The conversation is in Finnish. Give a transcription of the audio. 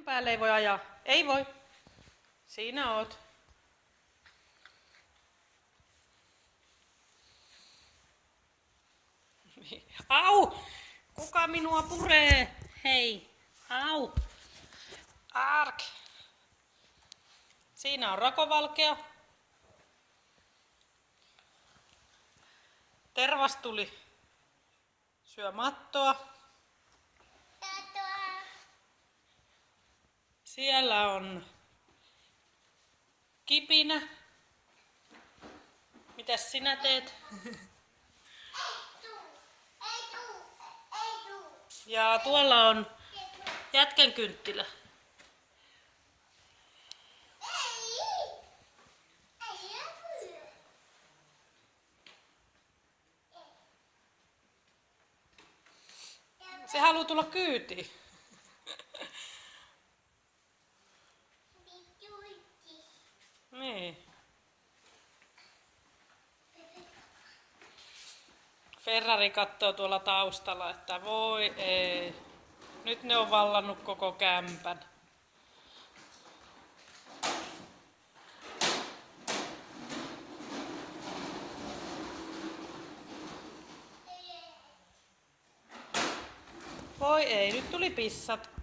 Sinun päälle ei voi ajaa. Ei voi. Siinä oot. Au! Kuka minua puree? Hei. Au. Ark. Siinä on rakovalkea. Tervastuli syö mattoa. Siellä on Kipinä. Mitäs sinä teet? Ja tuolla on jätkänkynttilä. Se haluaa tulla kyytiin. Niin. Ferrari katsoo tuolla taustalla, että voi ei. Nyt ne on vallannut koko kämpän. Voi ei, nyt tuli pissat.